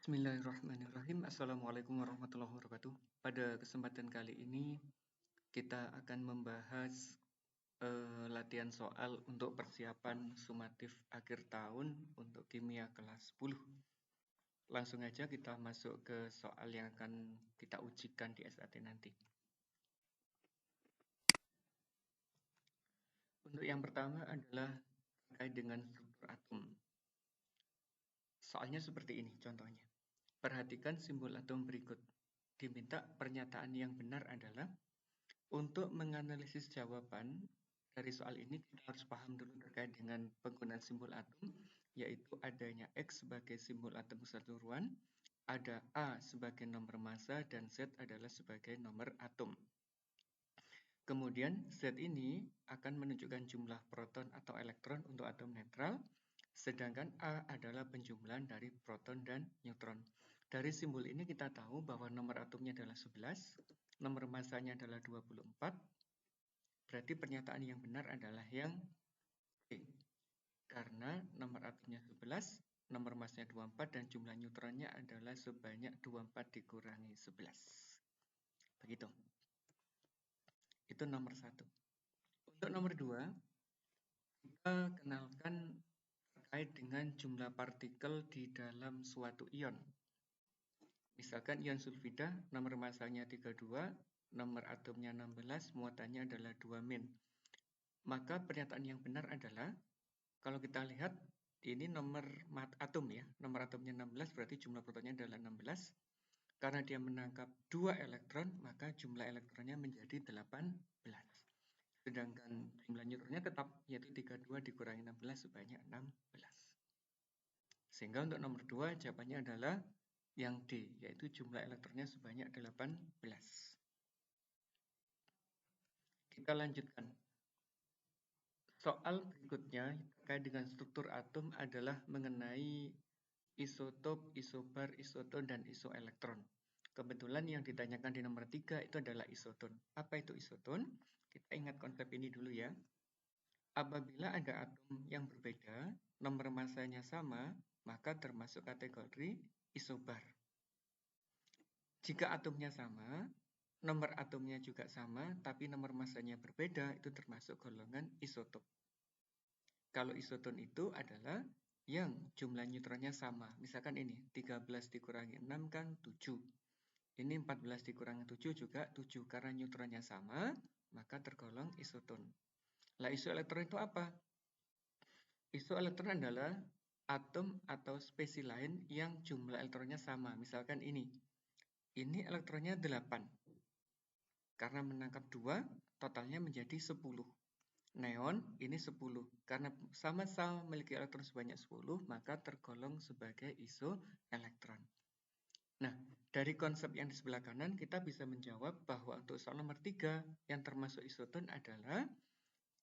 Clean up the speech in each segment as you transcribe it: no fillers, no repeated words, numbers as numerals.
Bismillahirrahmanirrahim. Assalamualaikum warahmatullahi wabarakatuh. Pada kesempatan kali ini kita akan membahas latihan soal untuk persiapan sumatif akhir tahun untuk kimia kelas 10. Langsung aja kita masuk ke soal yang akan kita ujikan di SAT nanti. Untuk yang pertama adalah terkait dengan struktur atom. Soalnya seperti ini contohnya. Perhatikan simbol atom berikut. Diminta pernyataan yang benar adalah untuk menganalisis jawaban dari soal ini kita harus paham dulu terkait dengan penggunaan simbol atom, yaitu adanya X sebagai simbol atom keseluruhan, ada A sebagai nomor massa dan Z adalah sebagai nomor atom. Kemudian Z ini akan menunjukkan jumlah proton atau elektron untuk atom netral, sedangkan A adalah penjumlahan dari proton dan neutron. Dari simbol ini kita tahu bahwa nomor atomnya adalah 11, nomor massanya adalah 24, berarti pernyataan yang benar adalah yang B. Karena nomor atomnya 11, nomor massanya 24, dan jumlah neutronnya adalah sebanyak 24 dikurangi 11. Begitu. Itu nomor 1. Untuk nomor 2, kita kenalkan terkait dengan jumlah partikel di dalam suatu ion. Misalkan ion sulfida, nomor massanya 32, nomor atomnya 16, muatannya adalah 2 min. Maka pernyataan yang benar adalah, kalau kita lihat, ini nomor atom ya, nomor atomnya 16, berarti jumlah protonnya adalah 16. Karena dia menangkap 2 elektron, maka jumlah elektronnya menjadi 18. Sedangkan jumlah neutronnya tetap, yaitu 32 dikurangi 16 sebanyak 16. Sehingga untuk nomor 2 jawabannya adalah yang D, yaitu jumlah elektronnya sebanyak 18. Kita lanjutkan. Soal berikutnya terkait dengan struktur atom adalah mengenai isotop, isobar, isoton, dan isoelektron. Kebetulan yang ditanyakan di nomor 3 itu adalah isoton. Apa itu isoton? Kita ingat konsep ini dulu ya. Apabila ada atom yang berbeda, nomor massanya sama, maka termasuk kategori isobar. Jika atomnya sama, nomor atomnya juga sama, tapi nomor massanya berbeda, itu termasuk golongan isotop. Kalau isoton itu adalah yang jumlah neutronnya sama. Misalkan ini, 13 dikurangi 6 kan 7. Ini 14 dikurangi 7 juga 7. Karena neutronnya sama, maka tergolong isoton. Lah isoelektron itu apa? Isoelektron adalah atom atau spesies lain yang jumlah elektronnya sama. Misalkan ini elektronnya 8. Karena menangkap 2, totalnya menjadi 10. Neon ini 10. Karena sama-sama memiliki elektron sebanyak 10, maka tergolong sebagai isoelektron. Nah, dari konsep yang di sebelah kanan, kita bisa menjawab bahwa untuk soal nomor 3, yang termasuk isoton adalah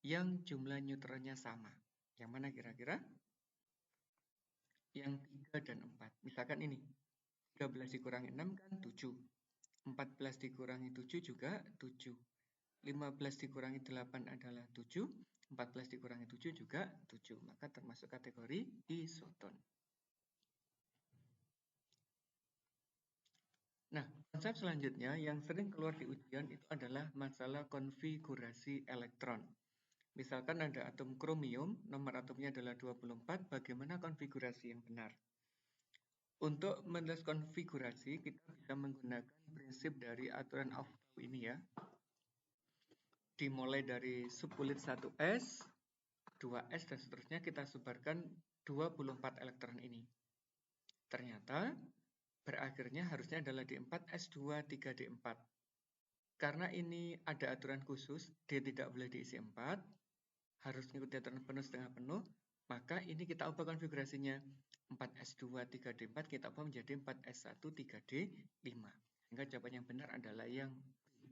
yang jumlah neutronnya sama. Yang mana kira-kira? Yang 3 dan 4. Misalkan ini, 13 dikurangi 6 kan 7. 14 dikurangi 7 juga 7. 15 dikurangi 8 adalah 7. 14 dikurangi 7 juga 7. Maka termasuk kategori isoton. Nah, konsep selanjutnya yang sering keluar di ujian itu adalah masalah konfigurasi elektron. Misalkan ada atom kromium, nomor atomnya adalah 24, bagaimana konfigurasi yang benar? Untuk menulis konfigurasi, kita bisa menggunakan prinsip dari aturan Aufbau ini ya. Dimulai dari subunit 1s, 2s, dan seterusnya kita sebarkan 24 elektron ini. Ternyata berakhirnya harusnya adalah D4S2 3D4. Karena ini ada aturan khusus, D tidak boleh diisi 4, harus mengikuti aturan penuh setengah penuh, maka ini kita ubah konfigurasinya. 4S2 3D4 kita ubah menjadi 4S1 3D5. Sehingga jawaban yang benar adalah yang B.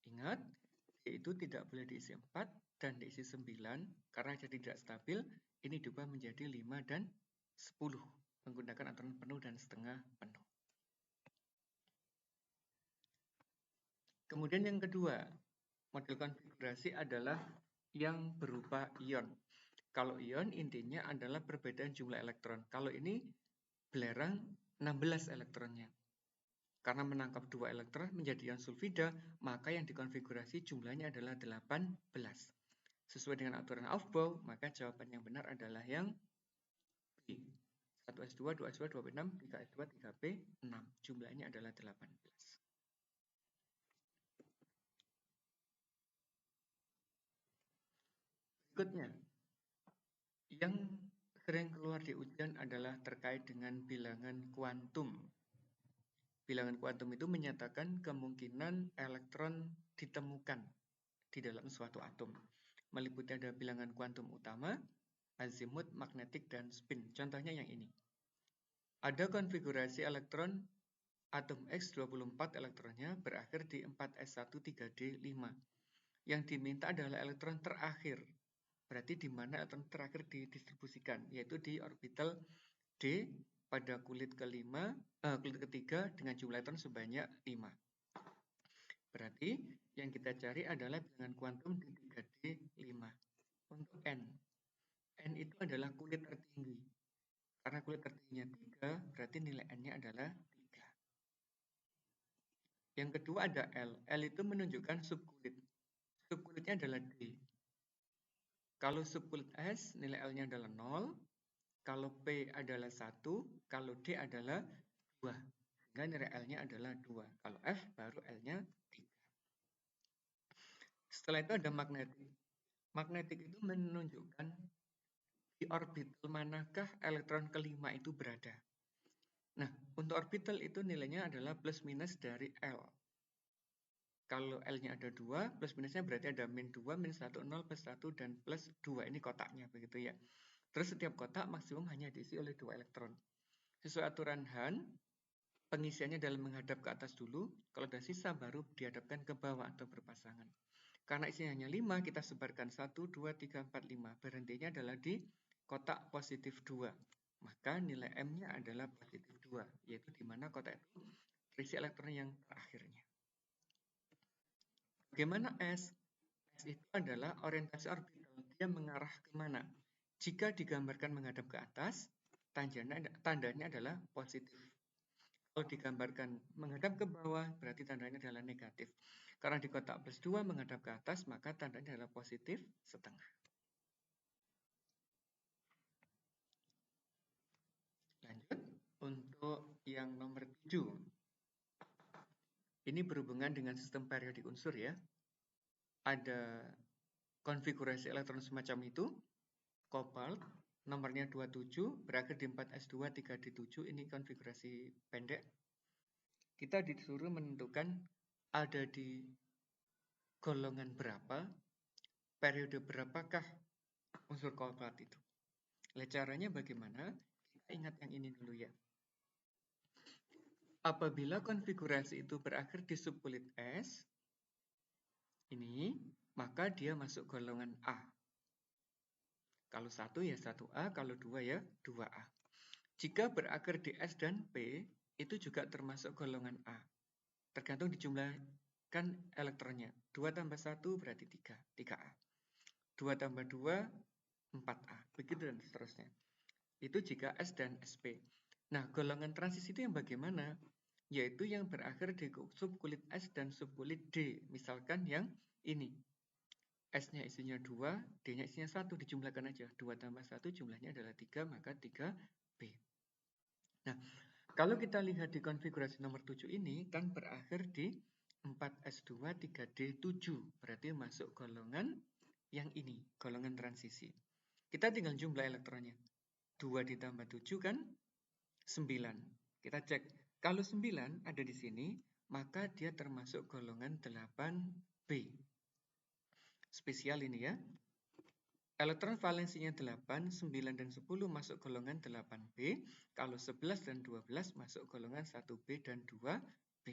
Ingat, D itu tidak boleh diisi 4 dan diisi 9, karena jadi tidak stabil, ini diubah menjadi 5 dan 10, menggunakan aturan penuh dan setengah penuh. Kemudian yang kedua, model konfigurasi adalah yang berupa ion. Kalau ion intinya adalah perbedaan jumlah elektron. Kalau ini belerang 16 elektronnya. Karena menangkap 2 elektron menjadi ion sulfida, maka yang dikonfigurasi jumlahnya adalah 18. Sesuai dengan aturan Aufbau, maka jawaban yang benar adalah yang B. 1s2, 2s2, 2p6, 3s2, 3p6. Jumlahnya adalah 18. Berikutnya, yang sering keluar di ujian adalah terkait dengan bilangan kuantum. Bilangan kuantum itu menyatakan kemungkinan elektron ditemukan di dalam suatu atom. Meliputi ada bilangan kuantum utama, azimut, magnetik, dan spin. Contohnya yang ini. Ada konfigurasi elektron atom X 24 elektronnya berakhir di 4s1 3d5. Yang diminta adalah elektron terakhir. Berarti di mana elektron terakhir didistribusikan, yaitu di orbital D pada kulit ketiga dengan jumlah elektron sebanyak 5. Berarti yang kita cari adalah bilangan kuantum di 3D5. Untuk N. N itu adalah kulit tertinggi. Karena kulit tertingginya 3, berarti nilai N-nya adalah 3. Yang kedua ada L. L itu menunjukkan subkulit. Subkulitnya adalah D. Kalau subkulit S, nilai L-nya adalah 0. Kalau P adalah 1, kalau D adalah 2. Sehingga nilai L-nya adalah 2. Kalau F baru L-nya 3. Setelah itu ada magnetik. Magnetik itu menunjukkan di orbital manakah elektron kelima itu berada. Nah, untuk orbital itu nilainya adalah plus minus dari L. Kalau L-nya ada 2, plus minusnya berarti ada min 2, min 1, 0, plus 1, dan plus 2. Ini kotaknya, begitu ya. Terus setiap kotak maksimum hanya diisi oleh 2 elektron. Sesuai aturan Hahn, pengisiannya dalam menghadap ke atas dulu, kalau ada sisa baru dihadapkan ke bawah atau berpasangan. Karena isinya hanya 5, kita sebarkan 1, 2, 3, 4, 5. Berhentinya adalah di kotak positif 2. Maka nilai M-nya adalah positif 2, yaitu di mana kotak itu terisi elektron yang terakhirnya. Bagaimana S? S itu adalah orientasi orbital. Dia mengarah kemana? Jika digambarkan menghadap ke atas, tandanya adalah positif. Kalau digambarkan menghadap ke bawah, berarti tandanya adalah negatif. Karena di kotak plus 2 menghadap ke atas, maka tandanya adalah positif setengah. Lanjut, untuk yang nomor 7. Ini berhubungan dengan sistem periodik unsur ya. Ada konfigurasi elektron semacam itu. Kobalt, nomornya 27, berakhir di 4s2, 3d7. Ini konfigurasi pendek. Kita disuruh menentukan ada di golongan berapa, periode berapakah unsur kobalt itu. Caranya bagaimana? Kita ingat yang ini dulu ya. Apabila konfigurasi itu berakhir di subkulit S, ini, maka dia masuk golongan A. Kalau 1 ya 1A, kalau 2 ya 2A. Jika berakhir di S dan P, itu juga termasuk golongan A. Tergantung dijumlahkan elektronnya. 2 tambah 1 berarti 3, 3A. 2 tambah 2, 4A. Begitu dan seterusnya. Itu jika S dan SP. Nah, golongan transisi itu yang bagaimana? Yaitu yang berakhir di subkulit S dan subkulit D. Misalkan yang ini. S-nya isinya 2, D-nya isinya 1. Dijumlahkan aja. 2 tambah 1 jumlahnya adalah 3, maka 3B. Nah, kalau kita lihat di konfigurasi nomor 7 ini, kan berakhir di 4S2, 3D7. Berarti masuk golongan yang ini, golongan transisi. Kita tinggal jumlah elektronnya. 2 ditambah 7 kan 9. Kita cek. Kalau 9 ada di sini, maka dia termasuk golongan 8B. Spesial ini ya. Elektron valensinya 8, 9 dan 10 masuk golongan 8B. Kalau 11 dan 12 masuk golongan 1B dan 2B.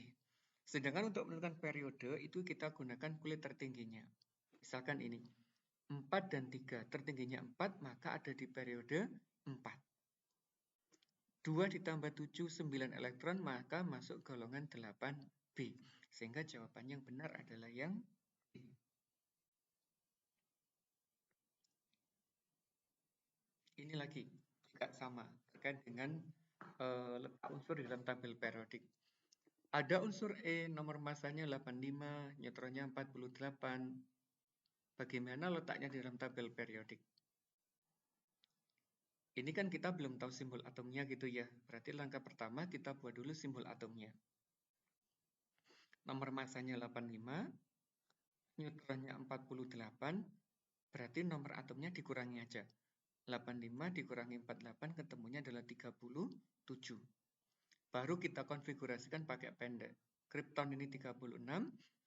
Sedangkan untuk menentukan periode itu kita gunakan kulit tertingginya. Misalkan ini. 4 dan 3. Tertingginya 4, maka ada di periode 4. 2 ditambah 7, 9 elektron, maka masuk golongan 8B. Sehingga jawaban yang benar adalah yang B. Ini lagi, juga sama, terkait dengan letak unsur di dalam tabel periodik. Ada unsur E, nomor masanya 85, neutronnya 48. Bagaimana letaknya di dalam tabel periodik? Ini kan kita belum tahu simbol atomnya gitu ya. Berarti langkah pertama kita buat dulu simbol atomnya. Nomor masanya 85, neutronnya 48, berarti nomor atomnya dikurangi aja. 85 dikurangi 48 ketemunya adalah 37. Baru kita konfigurasikan pakai pendek. Kripton ini 36,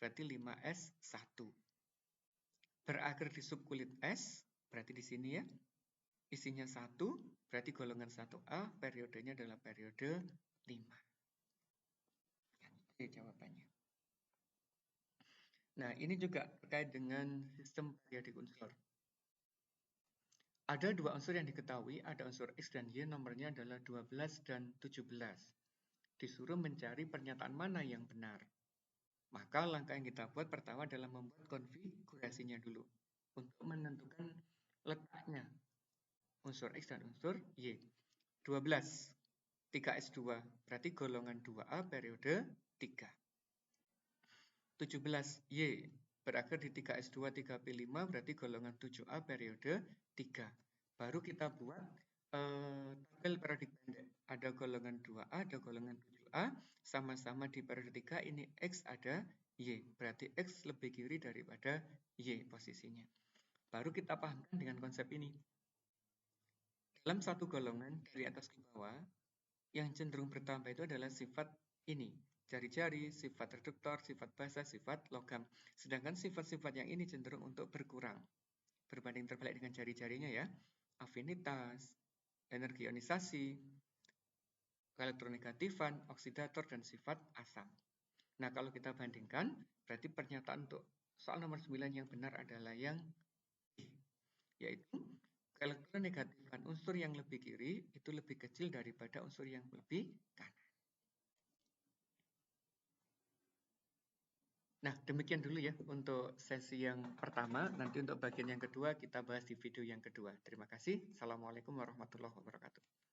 berarti 5s1. Berakhir di subkulit S, berarti di sini ya. Isinya 1, berarti golongan 1A, periodenya adalah periode 5. Oke, jawabannya. Nah, ini juga terkait dengan sistem periodik unsur. Ada dua unsur yang diketahui, ada unsur X dan Y, nomornya adalah 12 dan 17. Disuruh mencari pernyataan mana yang benar. Maka langkah yang kita buat pertama adalah membuat konfigurasinya dulu. Untuk menentukan letaknya unsur X dan unsur Y. 12, 3S2, berarti golongan 2A periode 3. 17, Y, berakhir di 3S2, 3P5, berarti golongan 7A periode 3. Baru kita buat tabel periodik pendek. Ada golongan 2A, ada golongan 7A, sama-sama di periode 3, ini X ada Y. Berarti X lebih kiri daripada Y posisinya. Baru kita pahamkan dengan konsep ini. Dalam satu golongan dari atas ke bawah, yang cenderung bertambah itu adalah sifat ini. Jari-jari, sifat reduktor, sifat basa, sifat logam. Sedangkan sifat-sifat yang ini cenderung untuk berkurang. Berbanding terbalik dengan jari-jarinya ya. Afinitas, energi ionisasi, elektronegatifan, oksidator, dan sifat asam. Nah, kalau kita bandingkan, berarti pernyataan untuk soal nomor 9 yang benar adalah yang B, yaitu elektronegatifan unsur yang lebih kiri itu lebih kecil daripada unsur yang lebih kanan. Nah, demikian dulu ya untuk sesi yang pertama. Nanti untuk bagian yang kedua kita bahas di video yang kedua. Terima kasih. Assalamualaikum warahmatullahi wabarakatuh.